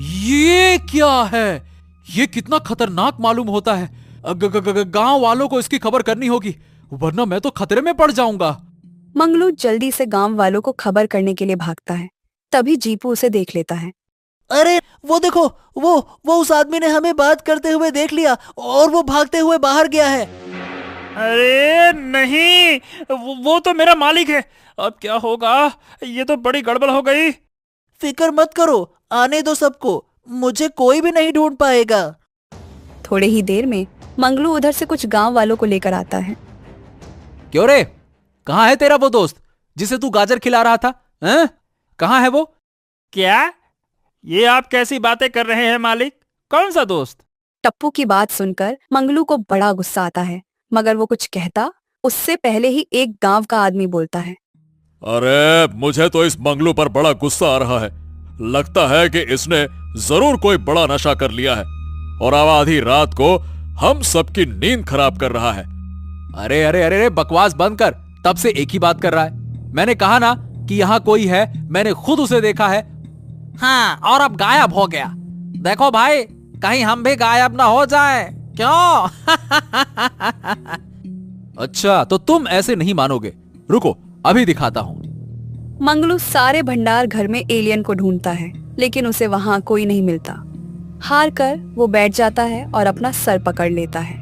ये क्या है? ये कितना खतरनाक मालूम होता है। गांव वालों को इसकी खबर करनी होगी, वरना मैं तो खतरे में पड़ जाऊंगा।
मंगलू जल्दी से गांव वालों को खबर करने के लिए भागता है। तभी जीपू उसे देख लेता है।
अरे वो देखो, वो उस आदमी ने हमें बात करते हुए देख लिया और वो भागते हुए बाहर गया है।
अरे नहीं, वो तो मेरा मालिक है। अब क्या होगा? ये तो बड़ी गड़बड़ हो गई।
फिक्र मत करो, आने दो सबको, मुझे कोई भी नहीं ढूंढ पाएगा।
थोड़े ही देर में मंगलू उधर से कुछ गांव वालों को लेकर आता है।
क्यों रे, कहाँ है तेरा वो दोस्त जिसे तू गाजर खिला रहा था? हैं? कहाँ है वो?
क्या? ये आप कैसी बातें कर रहे हैं मालिक? कौन सा दोस्त?
टप्पू की बात सुनकर मंगलू को बड़ा गुस्सा आता है, मगर वो कुछ कहता उससे पहले ही एक गांव का आदमी बोलता है।
अरे, मुझे तो इस मंगलू पर बड़ा गुस्सा आ रहा है। लगता है कि इसने जरूर कोई बड़ा नशा कर लिया है और आधी रात को हम सबकी नींद खराब कर रहा है।
अरे अरे अरे बकवास बंद कर, तब से एक ही बात कर रहा है। मैंने कहा ना कि यहाँ कोई है, मैंने खुद उसे देखा है।
हाँ, और अब गायब हो गया। देखो भाई, कहीं हम भी गायब ना हो जाए। क्यों?
अच्छा, तो तुम ऐसे नहीं मानोगे, रुको अभी दिखाता हूँ।
मंगलू सारे भंडार घर में एलियन को ढूंढता है, लेकिन उसे वहाँ कोई नहीं मिलता। हार कर वो बैठ जाता है और अपना सर पकड़ लेता है।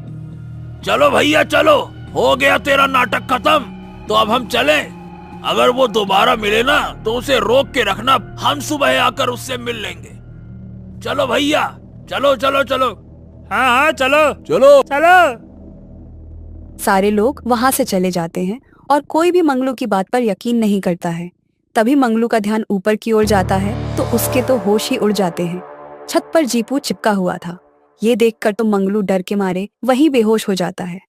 चलो भैया चलो, हो गया तेरा नाटक खत्म, तो अब हम चलें। अगर वो दोबारा मिले ना तो उसे रोक के रखना, हम सुबह आकर उससे मिल लेंगे। चलो भैया, चलो चलो चलो।
हाँ हाँ चलो
चलो
चलो।
सारे लोग वहाँ से चले जाते हैं और कोई भी मंगलू की बात पर यकीन नहीं करता है। तभी मंगलू का ध्यान ऊपर की ओर जाता है तो उसके तो होश ही उड़ जाते हैं। छत पर जीपू चिपका हुआ था। ये देखकर तो मंगलू डर के मारे वहीं बेहोश हो जाता है।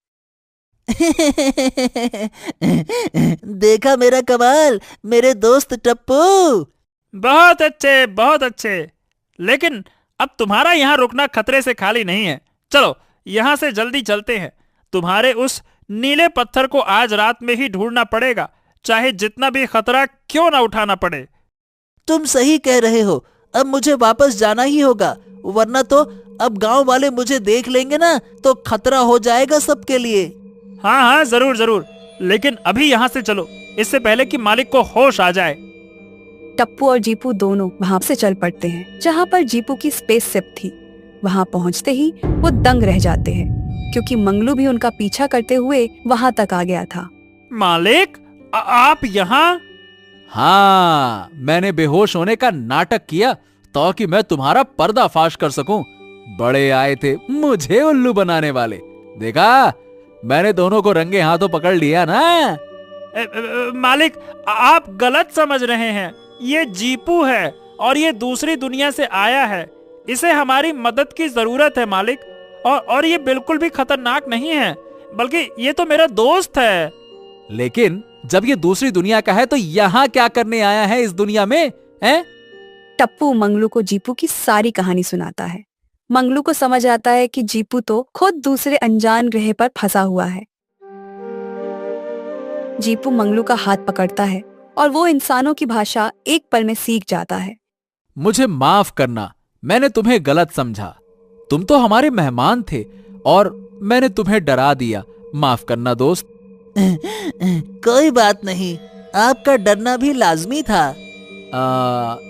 देखा मेरा कमाल, मेरे दोस्त टप्पू।
बहुत अच्छे बहुत अच्छे, लेकिन अब तुम्हारा यहाँ रुकना खतरे से खाली नहीं है। चलो यहाँ से जल्दी चलते हैं। तुम्हारे उस नीले पत्थर को आज रात में ही ढूंढना पड़ेगा, चाहे जितना भी खतरा क्यों ना उठाना पड़े।
तुम सही कह रहे हो, अब मुझे वापस जाना ही होगा, वरना तो अब गांव वाले मुझे देख लेंगे ना तो खतरा हो जाएगा सबके लिए।
हाँ हाँ जरूर जरूर, लेकिन अभी यहाँ से चलो, इससे पहले कि मालिक को होश आ जाए।
टप्पू और जीपू दोनों वहाँ से चल पड़ते हैं जहाँ पर जीपू की स्पेसशिप थी। वहाँ पहुँचते ही वो दंग रह जाते हैं, क्योंकि मंगलू भी उनका पीछा करते हुए वहाँ तक आ गया था।
मालिक, आप यहाँ?
हाँ, मैंने बेहोश होने का नाटक किया ताकि मैं तुम्हारा पर्दाफाश कर सकूं। बड़े आए थे मुझे उल्लू बनाने वाले। देखा, मैंने दोनों को रंगे हाथों पकड़ लिया ना।
मालिक, आप गलत समझ रहे हैं। ये जीपू है और ये दूसरी दुनिया से आया है। इसे हमारी मदद की जरूरत है मालिक, और ये बिल्कुल भी खतरनाक नहीं है, बल्कि ये तो मेरा दोस्त है।
लेकिन जब ये दूसरी दुनिया का है तो यहाँ क्या करने आया है इस दुनिया में, हैं?
टप्पू मंगलू को जीपू की सारी कहानी सुनाता है। मंगलू को समझ आता है कि जीपू तो खुद दूसरे अनजान ग्रह पर फंसा हुआ है। जीपू मंगलू का हाथ पकड़ता है और वो इंसानों की भाषा एक पल में सीख जाता है।
मुझे माफ करना, मैंने तुम्हें गलत समझा। तुम तो हमारे मेहमान थे और मैंने तुम्हें डरा दिया। माफ करना दोस्त।
कोई बात नहीं, आपका डरना भी लाजमी था।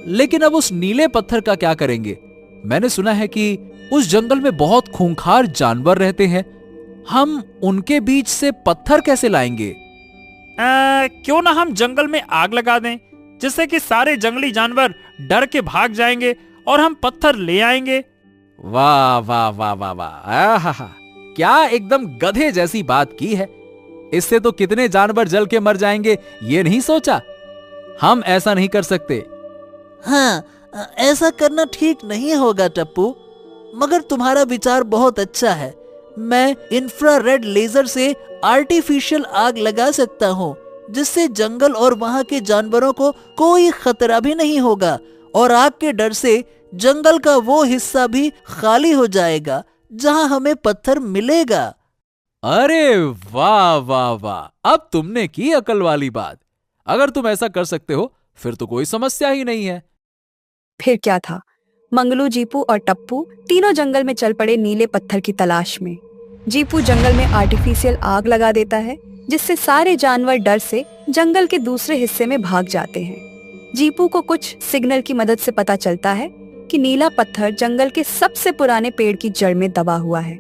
लेकिन अब उस नीले पत्थर का क्या करेंगे? मैंने सुना है कि उस जंगल में बहुत खूंखार जानवर रहते हैं। हम उनके बीच से पत्थर कैसे लाएंगे?
क्यों ना हम जंगल में आग लगा दें, जिससे कि सारे जंगली जानवर डर के भाग जाएंगे और हम पत्थर ले आएंगे।
वाह वाह वाह वाह वाह, क्या एकदम गधे जैसी बात की है। इससे तो कितने जानवर जल के मर जाएंगे, ये नहीं सोचा? हम ऐसा नहीं कर सकते।
हाँ, ऐसा करना ठीक नहीं होगा टप्पू, मगर तुम्हारा विचार बहुत अच्छा है। मैं इंफ्रारेड लेजर से आर्टिफिशियल आग लगा सकता हूँ, जिससे जंगल और वहाँ के जानवरों को कोई खतरा भी नहीं होगा, और आग के डर से जंगल का वो हिस्सा भी खाली हो जाएगा जहाँ हमें पत्थर मिलेगा।
अरे वाह वाह वाह, अब तुमने की अकल वाली बात। अगर तुम ऐसा कर सकते हो फिर तो कोई समस्या ही नहीं है।
फिर क्या था, मंगलू, जीपू और टप्पू तीनों जंगल में चल पड़े नीले पत्थर की तलाश में। जीपू जंगल में आर्टिफिशियल आग लगा देता है, जिससे सारे जानवर डर से जंगल के दूसरे हिस्से में भाग जाते हैं। जीपू को कुछ सिग्नल की मदद से पता चलता है कि नीला पत्थर जंगल के सबसे पुराने पेड़ की जड़ में दबा हुआ है।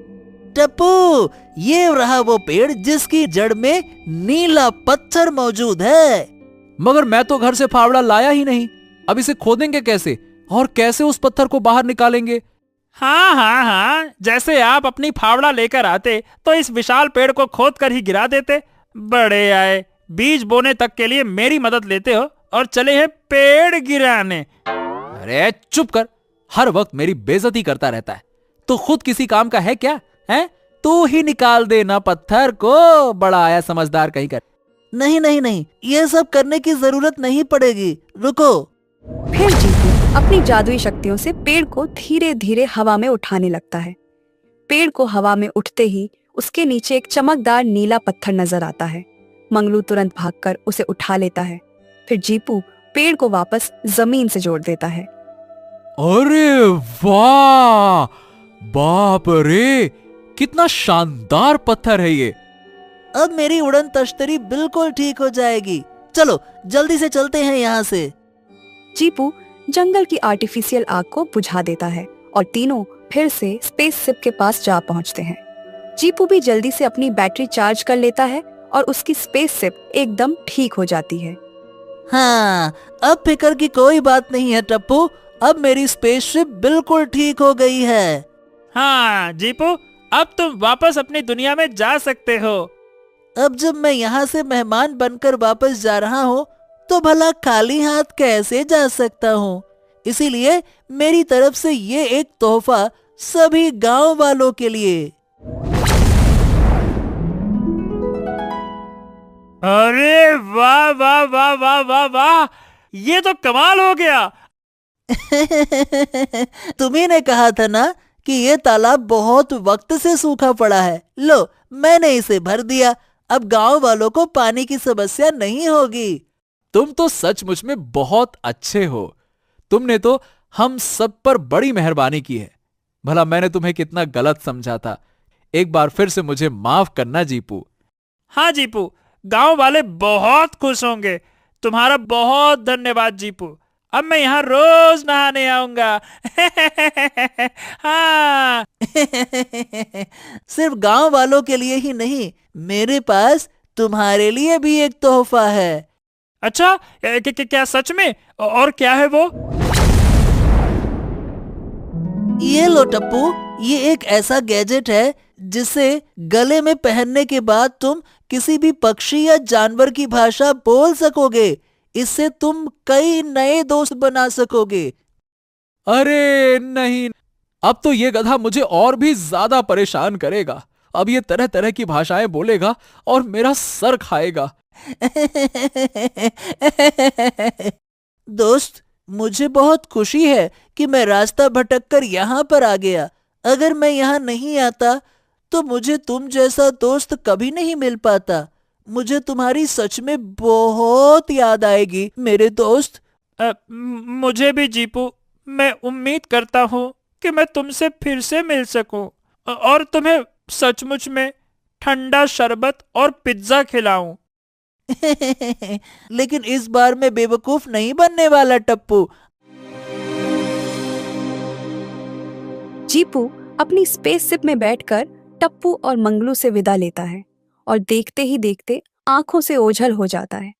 टप्पू, ये रहा वो पेड़ जिसकी जड़ में नीला पत्थर मौजूद है।
मगर मैं तो घर से फावड़ा लाया ही नहीं। अब इसे खोदेंगे कैसे, और कैसे उस पत्थर को बाहर निकालेंगे?
हाँ हाँ हाँ, जैसे आप अपनी फावड़ा लेकर आते तो इस विशाल पेड़ को खोद कर ही गिरा देते। बड़े आए, बीज बोने तक के लिए मेरी मदद लेते हो और चले हैं पेड़ गिराने।
अरे चुप कर, हर वक्त मेरी बेइज्जती करता रहता है। तो खुद किसी काम का है क्या? है तू ही निकाल देना पत्थर को, बड़ा आया समझदार कहीं कर।
नहीं नहीं नहीं, ये सब करने की जरूरत नहीं पड़ेगी, रुको।
फिर जीपू अपनी जादुई शक्तियों से पेड़ को धीरे धीरे हवा में उठाने लगता है। पेड़ को हवा में उठते ही उसके नीचे एक चमकदार नीला पत्थर नजर आता है। मंगलू तुरंत भागकर उसे उठा लेता है। फिर जीपू पेड़ को वापस जमीन से जोड़ देता है।
अरे वाह, बाप रे, कितना शानदार पत्थर है ये।
अब मेरी उड़न तश्तरी बिल्कुल ठीक हो जाएगी। चलो जल्दी से चलते हैं यहाँ से।
जीपू जंगल की आर्टिफिशियल आग को बुझा देता है और तीनों फिर से स्पेस शिप के पास जा पहुंचते हैं। जीपू भी जल्दी से अपनी बैटरी चार्ज कर लेता है और उसकी स्पेस शिप एकदम ठीक हो जाती है।
हाँ, अब फिक्र की कोई बात नहीं है टप्पू। अब मेरी स्पेसशिप बिल्कुल ठीक हो गई है।
हाँ जीपू, अब तुम वापस अपनी दुनिया में जा सकते हो।
अब जब मैं यहाँ से मेहमान बनकर वापस जा रहा हूँ तो भला खाली हाथ कैसे जा सकता हूँ। इसीलिए मेरी तरफ से ये एक तोहफा सभी गांव वालों के लिए।
अरे वाह वाह वाह वाह वाह वाह, ये तो कमाल हो गया।
तुम्ही ने कहा था ना कि ये तालाब बहुत वक्त से सूखा पड़ा है। लो, मैंने इसे भर दिया। अब गांव वालों को पानी की समस्या नहीं होगी।
तुम तो सचमुच में बहुत अच्छे हो। तुमने तो हम सब पर बड़ी मेहरबानी की है। भला मैंने तुम्हें कितना गलत समझा था। एक बार फिर से मुझे माफ करना जीपू।
हाँ जीपू, गांव वाले बहुत खुश होंगे। तुम्हारा बहुत धन्यवाद जीपू। अब मैं यहाँ रोज नहाने आऊंगा। हाँ।
सिर्फ गांव वालों के लिए ही नहीं, मेरे पास तुम्हारे लिए भी एक तोहफा है।
अच्छा, क्या सच में? और क्या है वो?
ये लो टप्पू, ये एक ऐसा गैजेट है जिसे गले में पहनने के बाद तुम किसी भी पक्षी या जानवर की भाषा बोल सकोगे। इससे तुम कई नए दोस्त बना सकोगे।
अरे नहीं, अब तो ये गधा मुझे और भी ज्यादा परेशान करेगा। अब ये तरह तरह की भाषाएं बोलेगा और मेरा सर खाएगा।
दोस्त, मुझे बहुत खुशी है कि मैं रास्ता भटककर यहाँ पर आ गया। अगर मैं यहाँ नहीं आता तो मुझे तुम जैसा दोस्त कभी नहीं मिल पाता। मुझे तुम्हारी सच में बहुत याद आएगी मेरे दोस्त।
मुझे भी जीपू। मैं उम्मीद करता हूँ कि मैं तुमसे फिर से मिल सकूं और तुम्हें सचमुच में ठंडा शरबत और पिज्जा खिलाऊं।
लेकिन इस बार मैं बेवकूफ नहीं बनने वाला टप्पू।
जीपू अपनी स्पेस शिप में बैठकर टप्पू और मंगलू से विदा लेता है और देखते ही देखते आंखों से ओझल हो जाता है।